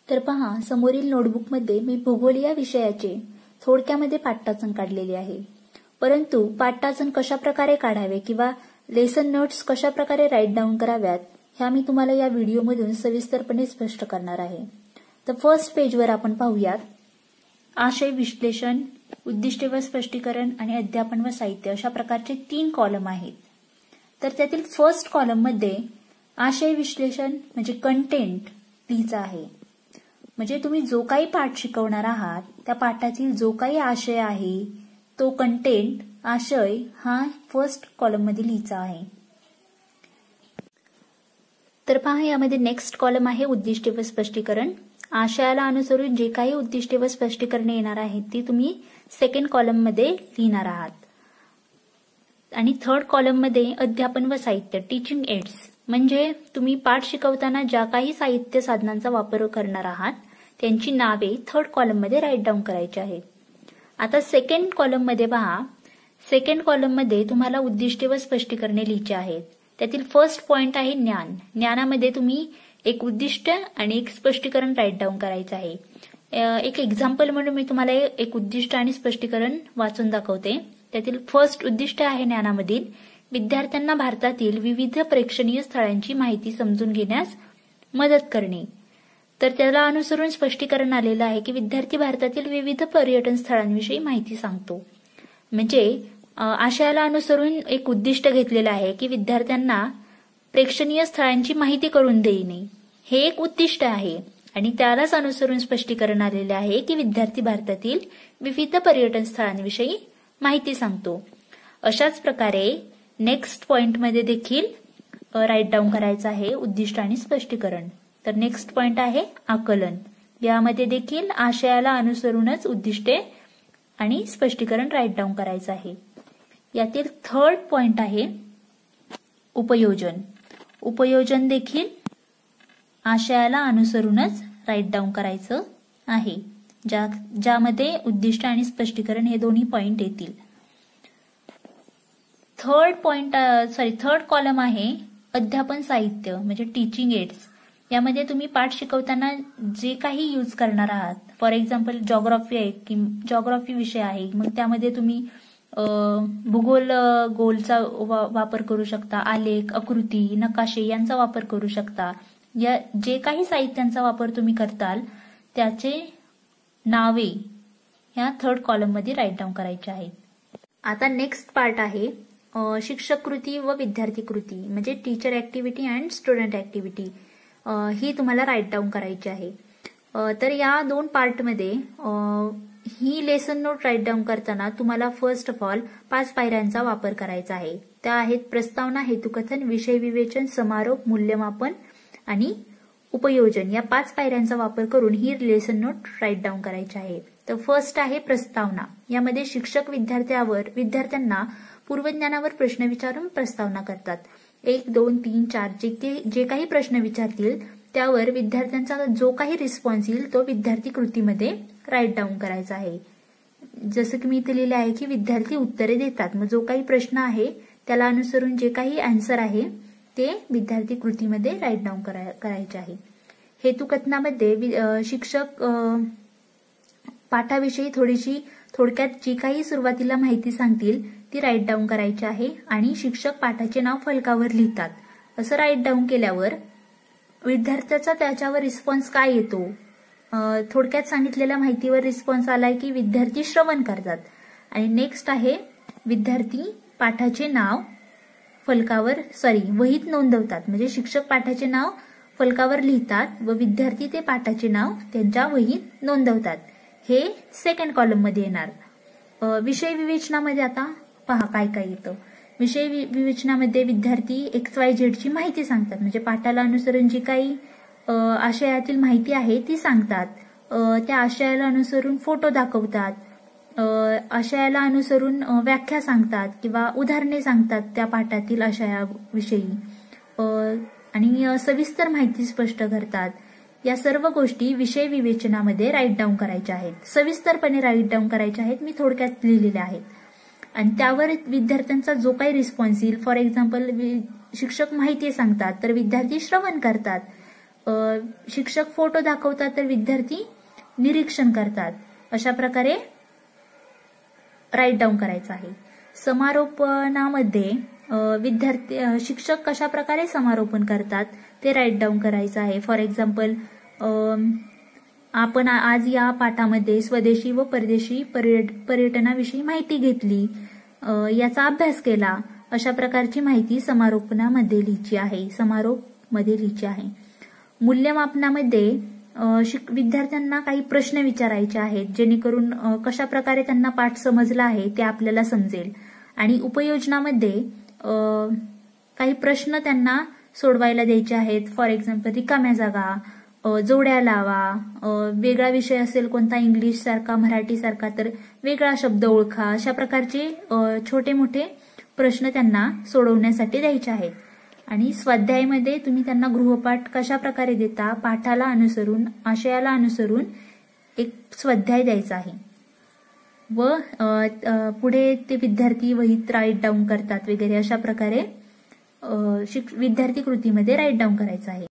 तर पहा, समोरील नोटबुकमध्ये मी भूगोल या विषयाचे थोडक्यामध्ये पाठवाचन काढलेले आहे. परंतु पाठवाचन कशा प्रकारे काढावे किंवा लेसन नोट्स कशा प्रकारे राईट डाऊन कराव्यात ह्या मी तुम्हाला या व्हिडिओमधून सविस्तरपणे स्पष्ट करणार आहे. तर फर्स्ट पेजवर आपण पाहूयात. आशय विश्लेषण, उद्दिष्टे व स्पष्टीकरण आणि अध्यापन व साहित्य अशा प्रकारचे 3 कॉलम आहेत. तर त्यातील फर्स्ट कॉलम मध्ये आशय विश्लेषण म्हणजे कंटेंट लिहायचं आहे. म्हणजे तुम्ही जो काही पाठ शिकवणार आहात त्या पाठातील जो काही आशय आहे तो कंटेंट आशय हा फर्स्ट कॉलम मध्ये लिहायचा आहे. तर पहा, यामध्ये नेक्स्ट कॉलम आहे उद्दिष्टे व स्पष्टीकरण. आशयाला अनुसरून जे काही उद्दिष्टे व स्पष्टीकरणे येणार आहेत ती तुम्ही सेकंड कॉलम मध्ये लिहिणार आहात. आणि थर्ड कॉलम मध्ये अध्यापन व साहित्य, टीचिंग एड्स, म्हणजे तुम्ही पाठ शिकवताना ज्या काही साहित्य साधनांचा वापर करणार आहात त्यांची नावे थर्ड कॉलम मध्ये राईट डाऊन करायची आहेत. आता सेकंड कॉलम मध्ये पहा, सेकंड कॉलम मध्ये तुम्हाला उद्दिष्टे व स्पष्टीकरणे लिहायची आहेत. त्यातील फर्स्ट पॉइंट आहे ज्ञान. ज्ञानामध्ये तुम्ही एक उद्दिष्ट आणि एक स्पष्टीकरण राईट डाऊन करायचं आहे. एक एक्झाम्पल म्हणून मी तुम्हाला एक उद्दिष्ट आणि स्पष्टीकरण वाचून दाखवते. त्यातील फर्स्ट उद्दिष्ट आहे ज्ञानामधील विद्यार्थ्यांना भारतातील विविध प्रेक्षणीय स्थळांची माहिती समजून घेण्यास मदत करणे. तर त्याला अनुसरून स्पष्टीकरण आलेलं आहे की विद्यार्थी भारतातील विविध पर्यटन स्थळांविषयी माहिती सांगतो. म्हणजे आशयाला अनुसरून एक उद्दिष्ट घेतलेलं आहे की विद्यार्थ्यांना प्रेक्षणीय स्थळांची माहिती करून देणे हे एक उद्दिष्ट आहे. आणि त्यालाच अनुसरून स्पष्टीकरण आलेले आहे की विद्यार्थी भारतातील विविध पर्यटन स्थळांविषयी माहिती सांगतो. अशाच प्रकारे नेक्स्ट पॉइंटमध्ये देखील राईट डाऊन करायचं आहे उद्दिष्ट आणि स्पष्टीकरण. तर नेक्स्ट पॉइंट आहे आकलन. यामध्ये देखील आशयाला अनुसरूनच उद्दिष्टे आणि स्पष्टीकरण राईट डाऊन करायचं आहे. यातील थर्ड पॉइंट आहे उपयोजन. उपयोजन देखील आशयाला अनुसरूनच राईट डाऊन करायचं आहे, ज्यामध्ये उद्दिष्ट आणि स्पष्टीकरण हे दोन्ही पॉइंट येतील. थर्ड कॉलम आहे अध्यापन साहित्य म्हणजे टीचिंग एड्स. यामध्ये तुम्ही पाठ शिकवताना जे काही यूज करणार आहात, फॉर एक्झाम्पल जॉग्राफी आहे की जॉग्राफी विषय आहे, मग त्यामध्ये तुम्ही भूगोल गोलचा वापर करू शकता, आलेख, आकृती, नकाशे यांचा वापर करू शकता. या जे काही साहित्यांचा वापर तुम्ही करताल त्याचे नावे ह्या थर्ड कॉलम मध्ये राईट डाऊन करायचे आहेत. आता नेक्स्ट पार्ट आहे शिक्षक कृती व विद्यार्थी कृती म्हणजे teacher activity and student activity. ही तुम्हाला राईट डाऊन करायची आहे. तर या 2 पार्टमध्ये ही लेसन नोट राईट डाऊन करताना तुम्हाला फर्स्ट ऑफ ऑल 5 पायऱ्यांचा वापर करायचा आहे. त्या आहेत प्रस्तावना, हेतुकथन, विषय विवेचन, समारोप, मूल्यमापन आणि उपयोजन. या 5 पायऱ्यांचा वापर करून ही लेसन नोट राईट डाऊन करायची आहे. तर फर्स्ट आहे प्रस्तावना. यामध्ये शिक्षक विद्यार्थ्यांना पूर्वज्ञानावर प्रश्न विचारून प्रस्तावना करतात. 1, 2, 3, 4 जे काही प्रश्न विचारतील त्यावर विद्यार्थ्यांचा जो काही रिस्पॉन्स येईल तो विद्यार्थी कृतीमध्ये राईट डाऊन करायचा आहे. जसं की मी इथे लिहिले आहे की विद्यार्थी उत्तरे देतात. मग जो काही प्रश्न आहे त्याला अनुसरून जे काही आन्सर आहे ते विद्यार्थी कृतीमध्ये राईट डाऊन करायचे आहे. हेतुकथनामध्ये शिक्षक पाठाविषयी थोडक्यात जी काही सुरुवातीला माहिती सांगतील ती राईट डाऊन करायची आहे आणि शिक्षक पाठाचे नाव फलकावर लिहितात. असं राईट डाऊन केल्यावर विद्यार्थ्याचा त्याच्यावर रिस्पॉन्स काय येतो, थोडक्यात सांगितलेल्या माहितीवर रिस्पॉन्स आलाय की विद्यार्थी श्रवण करतात. आणि नेक्स्ट आहे विद्यार्थी पाठाचे नाव वहीत नोंदवतात. म्हणजे शिक्षक पाठाचे नाव फलकावर लिहितात व विद्यार्थी ते पाठाचे नाव त्यांच्या वहीत नोंदवतात. हे सेकंड कॉलम मध्ये येणार. विषय विवेचनामध्ये आता पहा काय काय येतं. विषय विवेचनामध्ये विद्यार्थी XYZ ची माहिती सांगतात. म्हणजे पाठाला अनुसरून जी काही आशयातील माहिती आहे ती सांगतात. त्या आशयाला अनुसरून फोटो दाखवतात. आशयाला अनुसरून व्याख्या सांगतात किंवा उदाहरणे सांगतात त्या पाठातील आशयाविषयी आणि सविस्तर माहिती स्पष्ट करतात. या सर्व गोष्टी विषय विवेचनामध्ये राईट डाऊन करायच्या आहेत. सविस्तरपणे राईट डाऊन करायच्या आहेत. मी थोडक्यात लिहिलेल्या आहेत. आणि त्यावर विद्यार्थ्यांचा जो काही रिस्पॉन्स येईल, फॉर एक्झाम्पल शिक्षक माहिती सांगतात तर विद्यार्थी श्रवण करतात. शिक्षक फोटो दाखवतात तर विद्यार्थी निरीक्षण करतात. अशा प्रकारे राईट डाऊन करायचं आहे. समारोपनामध्ये शिक्षक कशा प्रकारे समारोपन करतात ते राईट डाऊन करायचं आहे. फॉर एक्झाम्पल, आपण आज या पाठामध्ये स्वदेशी व परदेशी पर्यटनाविषयी माहिती घेतली, याचा अभ्यास केला. अशा प्रकारची माहिती समारोपनामध्ये लिहायची आहे. समारोपमध्ये लिहायची आहे. मूल्यमापनामध्ये विद्यार्थ्यांना काही प्रश्न विचारायचे आहेत, जेणेकरून कशा प्रकारे त्यांना पाठ समजला आहे ते आपल्याला समजेल. आणि उपयोजनामध्ये काही प्रश्न त्यांना सोडवायला द्यायचे आहेत. फॉर एक्झाम्पल, रिकाम्या जागा, जोड्या लावा, वेगळा विषय असेल कोणता इंग्लिश सारखा, मराठी सारखा तर वेगळा शब्द ओळखा. अशा प्रकारचे छोटे मोठे प्रश्न त्यांना सोडवण्यासाठी द्यायचे आहेत. आणि स्वाध्यायामध्ये तुम्ही त्यांना गृहपाठ कशा प्रकारे देता, पाठाला अनुसरून, आशयाला अनुसरून एक स्वाध्याय द्यायचा आहे. व पुढे ते विद्यार्थी वहीत राईट डाऊन करतात वगैरे. अशा प्रकारे विद्यार्थी कृतीमध्ये राईट डाऊन करायचं आहे.